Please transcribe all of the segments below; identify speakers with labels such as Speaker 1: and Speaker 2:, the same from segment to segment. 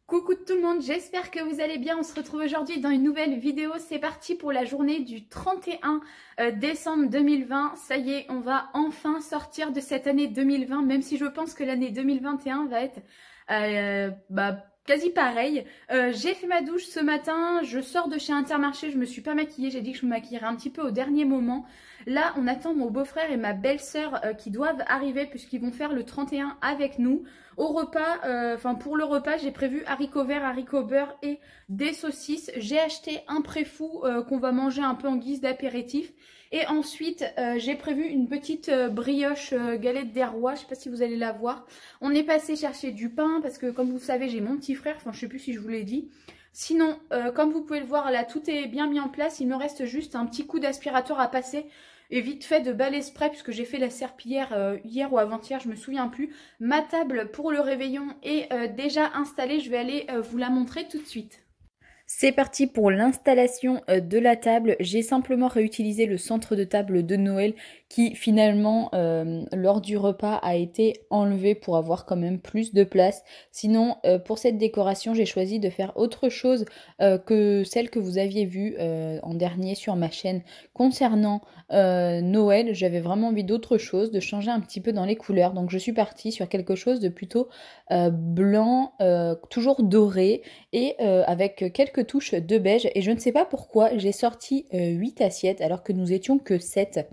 Speaker 1: Coucou tout le monde, j'espère que vous allez bien. On se retrouve aujourd'hui dans une nouvelle vidéo. C'est parti pour la journée du 31 décembre 2020. Ça y est, on va enfin sortir de cette année 2020, même si je pense que l'année 2021 va être quasi pareil. J'ai fait ma douche ce matin, je sors de chez Intermarché, je me suis pas maquillée, j'ai dit que je me maquillerais un petit peu au dernier moment. Là, on attend mon beau-frère et ma belle-sœur qui doivent arriver puisqu'ils vont faire le 31 avec nous. Au repas, pour le repas, j'ai prévu haricots verts, haricots beurre et des saucisses. J'ai acheté un préfou qu'on va manger un peu en guise d'apéritif. Et ensuite, j'ai prévu une petite brioche galette des rois. Je sais pas si vous allez la voir. On est passé chercher du pain parce que, comme vous savez, j'ai mon petit frère. Enfin, je sais plus si je vous l'ai dit. Sinon, comme vous pouvez le voir, là, tout est bien mis en place. Il me reste juste un petit coup d'aspirateur à passer. Et vite fait de balai spray puisque j'ai fait la serpillière hier ou avant-hier, je me souviens plus. Ma table pour le réveillon est déjà installée, je vais aller vous la montrer tout de suite. C'est parti pour l'installation de la table. J'ai simplement réutilisé le centre de table de Noël qui finalement lors du repas a été enlevé pour avoir quand même plus de place. Sinon pour cette décoration j'ai choisi de faire autre chose que celle que vous aviez vue en dernier sur ma chaîne concernant Noël. J'avais vraiment envie d'autre chose, de changer un petit peu dans les couleurs. Donc je suis partie sur quelque chose de plutôt blanc, toujours doré et avec quelques touches de beige. Et je ne sais pas pourquoi j'ai sorti 8 assiettes alors que nous étions que 7.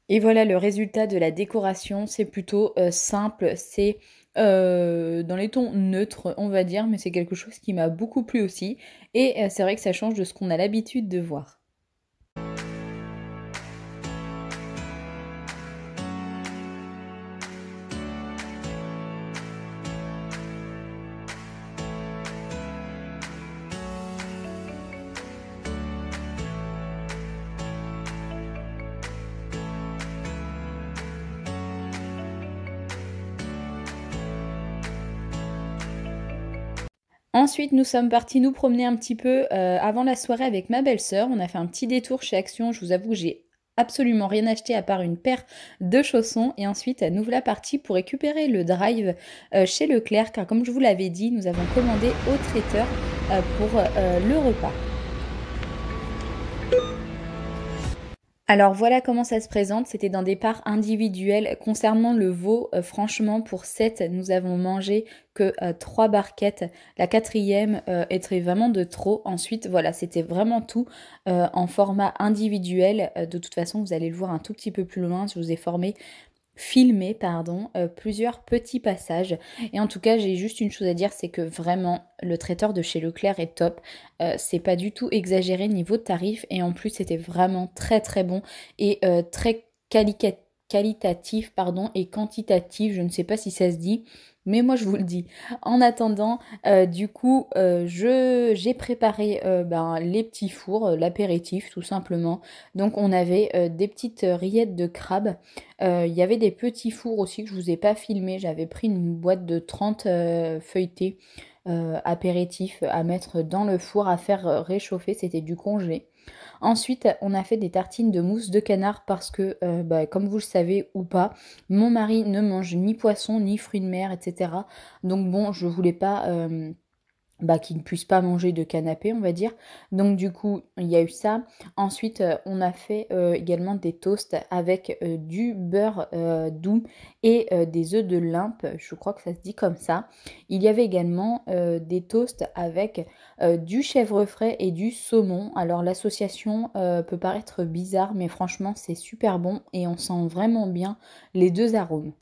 Speaker 1: Et voilà le résultat de la décoration, c'est plutôt simple, c'est dans les tons neutres on va dire, mais c'est quelque chose qui m'a beaucoup plu aussi. Et c'est vrai que ça change de ce qu'on a l'habitude de voir. Ensuite, nous sommes partis nous promener un petit peu avant la soirée avec ma belle-sœur. On a fait un petit détour chez Action. Je vous avoue que j'ai absolument rien acheté à part une paire de chaussons. Et ensuite, nous voilà partis pour récupérer le drive chez Leclerc. Car comme je vous l'avais dit, nous avons commandé au traiteur pour le repas. Alors voilà comment ça se présente, c'était dans des parts individuelles. Concernant le veau, franchement pour 7, nous avons mangé que 3 barquettes. La quatrième était vraiment de trop. Ensuite voilà, c'était vraiment tout en format individuel. De toute façon vous allez le voir un tout petit peu plus loin, je vous ai formé filmé, pardon, plusieurs petits passages. Et en tout cas, j'ai juste une chose à dire, c'est que vraiment, le traiteur de chez Leclerc est top. C'est pas du tout exagéré niveau tarif. Et en plus, c'était vraiment très très bon et très qualitatif, pardon, et quantitatif. Je ne sais pas si ça se dit. Mais moi je vous le dis. En attendant, du coup, j'ai préparé les petits fours, l'apéritif tout simplement. Donc on avait des petites rillettes de crabe. Il y avait des petits fours aussi que je vous ai pas filmé. J'avais pris une boîte de 30 feuilletés apéritifs à mettre dans le four à faire réchauffer. C'était du congelé. Ensuite, on a fait des tartines de mousse de canard parce que, comme vous le savez ou pas, mon mari ne mange ni poisson, ni fruits de mer, etc. Donc bon, je voulais pas qu'il ne puisse pas manger de canapé, on va dire. Donc du coup, il y a eu ça. Ensuite, on a fait également des toasts avec du beurre doux et des œufs de limpe. Je crois que ça se dit comme ça. Il y avait également des toasts avec du chèvre frais et du saumon. Alors l'association peut paraître bizarre, mais franchement, c'est super bon et on sent vraiment bien les deux arômes.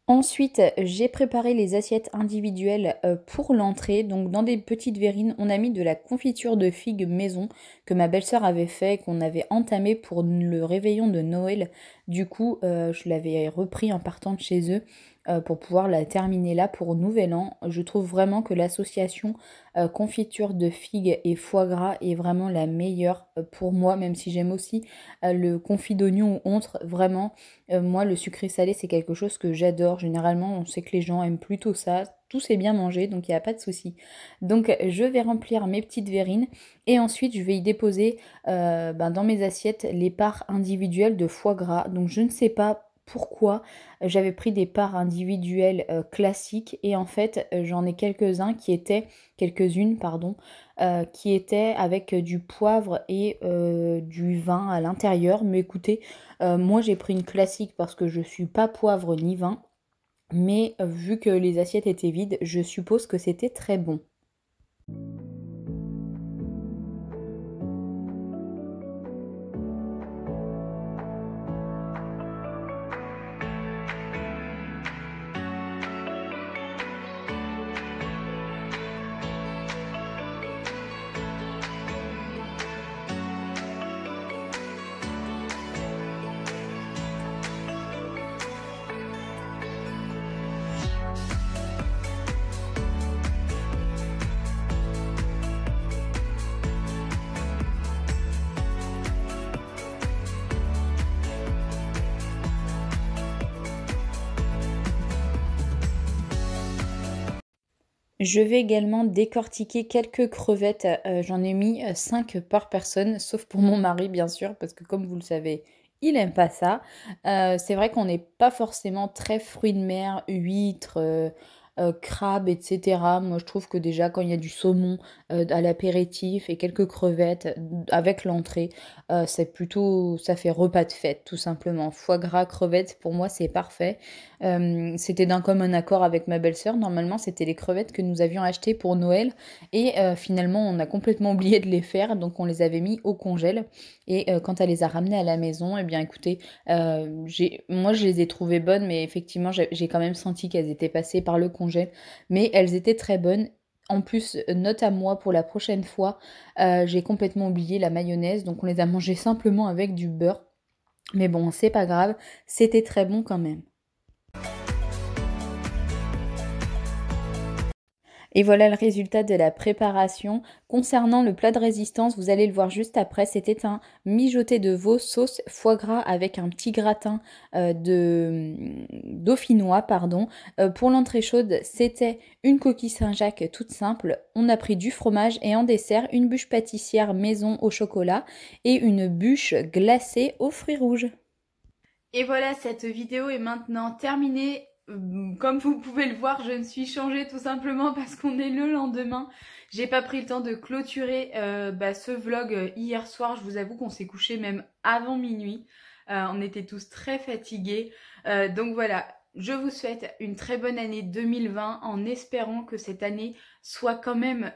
Speaker 1: Ensuite, j'ai préparé les assiettes individuelles pour l'entrée. Donc dans des petites verrines, on a mis de la confiture de figues maison que ma belle-sœur avait fait, qu'on avait entamé pour le réveillon de Noël. Du coup, je l'avais repris en partant de chez eux pour pouvoir la terminer là pour Nouvel An. Je trouve vraiment que l'association confiture de figues et foie gras est vraiment la meilleure pour moi, même si j'aime aussi le confit d'oignon ou autre. Vraiment, moi, le sucré salé, c'est quelque chose que j'adore. Généralement, on sait que les gens aiment plutôt ça. Tout c'est bien mangé, donc il n'y a pas de souci. Donc, je vais remplir mes petites verrines et ensuite, je vais y déposer dans mes assiettes les parts individuelles de foie gras. Donc, je ne sais pas pourquoi j'avais pris des parts individuelles classiques et en fait, j'en ai quelques-unes, pardon, qui étaient avec du poivre et du vin à l'intérieur. Mais écoutez, moi j'ai pris une classique parce que je suis pas poivre ni vin, mais vu que les assiettes étaient vides, je suppose que c'était très bon. Je vais également décortiquer quelques crevettes. J'en ai mis 5 par personne, sauf pour mon mari bien sûr, parce que comme vous le savez, il aime pas ça. C'est vrai qu'on n'est pas forcément très fruits de mer, huîtres,
Speaker 2: crabes, etc. Moi je trouve que déjà quand il y a du saumon à l'apéritif et quelques crevettes avec l'entrée, c'est plutôt, ça fait repas de fête tout simplement. Foie gras, crevettes, pour moi c'est parfait. C'était d'un commun accord avec ma belle-sœur. Normalement c'était les crevettes que nous avions achetées pour Noël et finalement on a complètement oublié de les faire, donc on les avait mis au congèle. Et quand elle les a ramenées à la maison, eh bien écoutez, moi je les ai trouvées bonnes, mais effectivement j'ai quand même senti qu'elles étaient passées par le congèle, mais elles étaient très bonnes. En plus, note à moi pour la prochaine fois, j'ai complètement oublié la mayonnaise, donc on les a mangées simplement avec du beurre. Mais bon, c'est pas grave, c'était très bon quand même. Et voilà le résultat de la préparation. Concernant le plat de résistance, vous allez le voir juste après, c'était un mijoté de veau sauce foie gras avec un petit gratin de dauphinois, pardon. Pour l'entrée chaude, c'était une coquille Saint-Jacques toute simple. On a pris du fromage et en dessert, une bûche pâtissière maison au chocolat et une bûche glacée aux fruits rouges.
Speaker 1: Et voilà, cette vidéo est maintenant terminée. Comme vous pouvez le voir, je me suis changée tout simplement parce qu'on est le lendemain. J'ai pas pris le temps de clôturer ce vlog hier soir. Je vous avoue qu'on s'est couché même avant minuit. On était tous très fatigués. Donc voilà, je vous souhaite une très bonne année 2020 en espérant que cette année soit quand même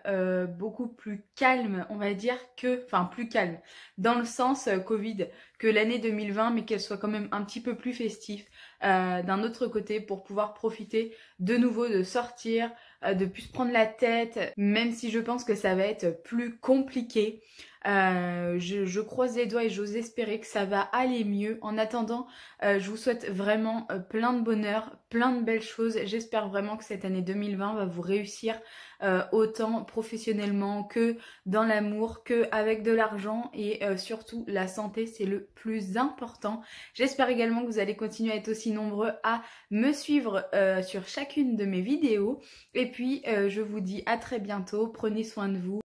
Speaker 1: beaucoup plus calme, on va dire, enfin plus calme, dans le sens Covid, que l'année 2020, mais qu'elle soit quand même un petit peu plus festive d'un autre côté pour pouvoir profiter de nouveau de sortir, de plus se prendre la tête, même si je pense que ça va être plus compliqué. Je croise les doigts et j'ose espérer que ça va aller mieux. En attendant, je vous souhaite vraiment plein de bonheur, plein de belles choses. J'espère vraiment que cette année 2020 va vous réussir autant professionnellement que dans l'amour, que avec de l'argent et surtout la santé, c'est le plus important. J'espère également que vous allez continuer à être aussi nombreux à me suivre sur chacune de mes vidéos. Et puis, je vous dis à très bientôt. Prenez soin de vous.